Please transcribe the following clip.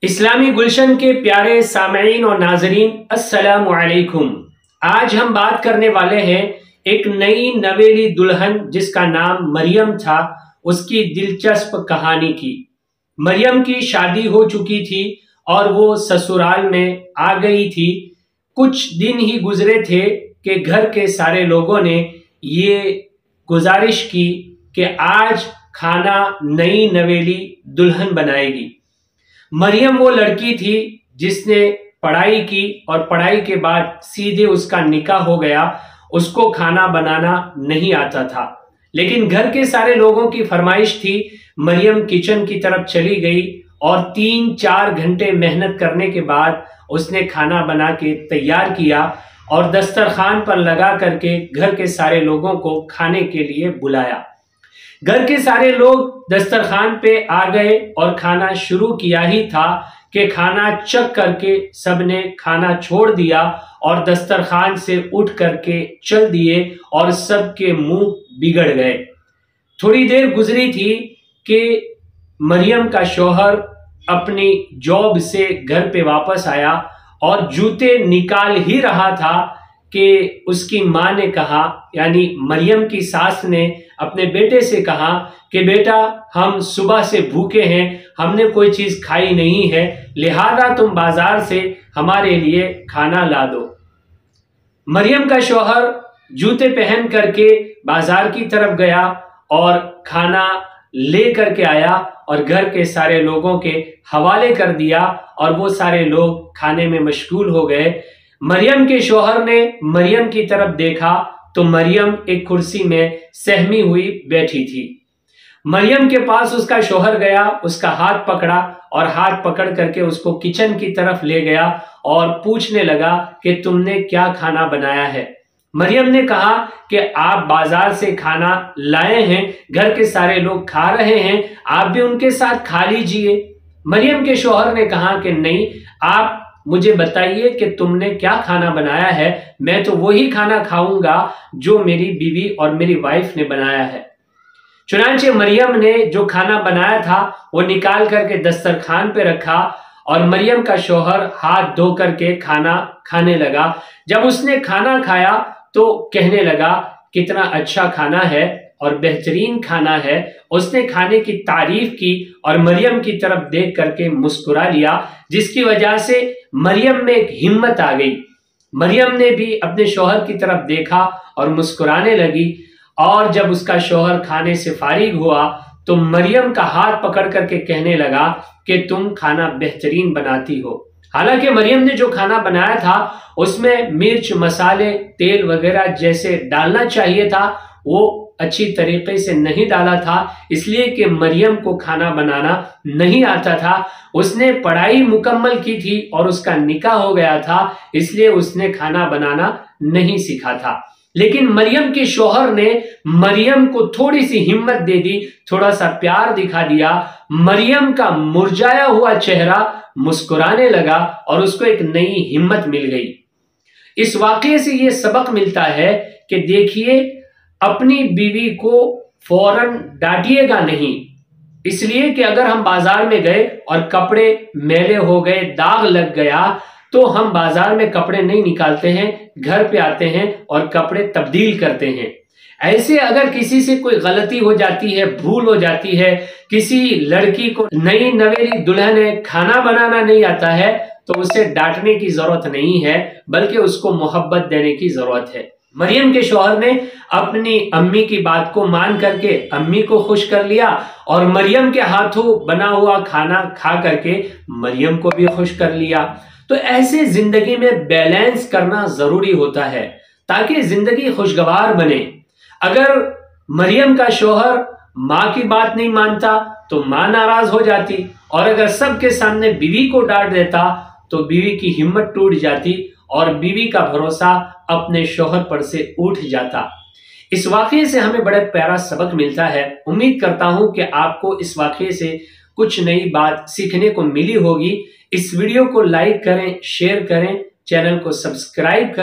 इस्लामी गुलशन के प्यारे सामईन और नाजरीन, अस्सलामु अलैकुम। आज हम बात करने वाले हैं एक नई नवेली दुल्हन जिसका नाम मरियम था, उसकी दिलचस्प कहानी की। मरियम की शादी हो चुकी थी और वो ससुराल में आ गई थी। कुछ दिन ही गुजरे थे कि घर के सारे लोगों ने ये गुजारिश की कि आज खाना नई नवेली दुल्हन बनाएगी। मरियम वो लड़की थी जिसने पढ़ाई की और पढ़ाई के बाद सीधे उसका निकाह हो गया। उसको खाना बनाना नहीं आता था, लेकिन घर के सारे लोगों की फरमाइश थी। मरियम किचन की तरफ चली गई और 3-4 घंटे मेहनत करने के बाद उसने खाना बना के तैयार किया और दस्तरखान पर लगा करके घर के सारे लोगों को खाने के लिए बुलाया। घर के सारे लोग दस्तरखान पे आ गए और खाना शुरू किया ही था कि खाना चख करके सबने खाना छोड़ दिया और दस्तरखान से उठ करके चल दिए और सबके मुंह बिगड़ गए। थोड़ी देर गुजरी थी कि मरियम का शौहर अपनी जॉब से घर पे वापस आया और जूते निकाल ही रहा था कि उसकी माँ ने कहा, यानी मरियम की सास ने अपने बेटे से कहा कि बेटा, हम सुबह से भूखे हैं, हमने कोई चीज खाई नहीं है, लिहाजा तुम बाजार से हमारे लिए खाना ला दो। मरियम का शौहर जूते पहन करके बाजार की तरफ गया और खाना ले करके आया और घर के सारे लोगों के हवाले कर दिया और वो सारे लोग खाने में मशगूल हो गए। मरियम के शौहर ने मरियम की तरफ देखा तो मरियम एक कुर्सी में सहमी हुई बैठी थी। मरियम के पास उसका शौहर गया, उसका हाथ पकड़ा और हाथ पकड़ करके उसको किचन की तरफ ले गया और पूछने लगा कि तुमने क्या खाना बनाया है। मरियम ने कहा कि आप बाजार से खाना लाए हैं, घर के सारे लोग खा रहे हैं, आप भी उनके साथ खा लीजिए। मरियम के शौहर ने कहा कि नहीं, आप मुझे बताइए कि तुमने क्या खाना बनाया है, मैं तो वही खाना खाऊंगा जो मेरी बीवी और मेरी वाइफ ने बनाया है। चुनांचे मरियम ने जो खाना बनाया था वो निकाल करके दस्तरखान पे रखा और मरियम का शौहर हाथ धो करके खाना खाने लगा। जब उसने खाना खाया तो कहने लगा कितना अच्छा खाना है और बेहतरीन खाना है। उसने खाने की तारीफ की और मरियम की तरफ देख करके मुस्कुरा लिया, जिसकी वजह से मरियम में एक हिम्मत आ गई। मरियम ने भी अपने शौहर की तरफ देखा और मुस्कुराने लगी और जब उसका शौहर खाने से फारिग हुआ तो मरियम का हाथ पकड़ करके कहने लगा कि तुम खाना बेहतरीन बनाती हो। हालांकि मरियम ने जो खाना बनाया था उसमें मिर्च, मसाले, तेल वगैरह जैसे डालना चाहिए था वो अच्छी तरीके से नहीं डाला था, इसलिए कि मरियम को खाना बनाना नहीं आता था। उसने पढ़ाई मुकम्मल की थी और उसका निकाह हो गया था, इसलिए उसने खाना बनाना नहीं सीखा था। लेकिन मरियम के शौहर ने मरियम को थोड़ी सी हिम्मत दे दी, थोड़ा सा प्यार दिखा दिया। मरियम का मुरझाया हुआ चेहरा मुस्कुराने लगा और उसको एक नई हिम्मत मिल गई। इस वाकये से ये सबक मिलता है कि देखिए, अपनी बीवी को फौरन डांटिएगा नहीं, इसलिए कि अगर हम बाजार में गए और कपड़े मैले हो गए, दाग लग गया, तो हम बाजार में कपड़े नहीं निकालते हैं, घर पे आते हैं और कपड़े तब्दील करते हैं। ऐसे अगर किसी से कोई गलती हो जाती है, भूल हो जाती है, किसी लड़की को नई नवेली दुल्हन है, खाना बनाना नहीं आता है, तो उसे डांटने की जरूरत नहीं है, बल्कि उसको मोहब्बत देने की जरूरत है। मरियम के शौहर ने अपनी अम्मी की बात को मान करके अम्मी को खुश कर लिया और मरियम के हाथों बना हुआ खाना खा करके मरियम को भी खुश कर लिया। तो ऐसे जिंदगी में बैलेंस करना जरूरी होता है ताकि जिंदगी खुशगवार बने। अगर मरियम का शौहर माँ की बात नहीं मानता तो माँ नाराज हो जाती और अगर सबके सामने बीवी को डांट देता तो बीवी की हिम्मत टूट जाती और बीवी का भरोसा अपने शौहर पर से उठ जाता। इस वाकये से हमें बड़ा प्यारा सबक मिलता है। उम्मीद करता हूं कि आपको इस वाकये से कुछ नई बात सीखने को मिली होगी। इस वीडियो को लाइक करें, शेयर करें, चैनल को सब्सक्राइब करें।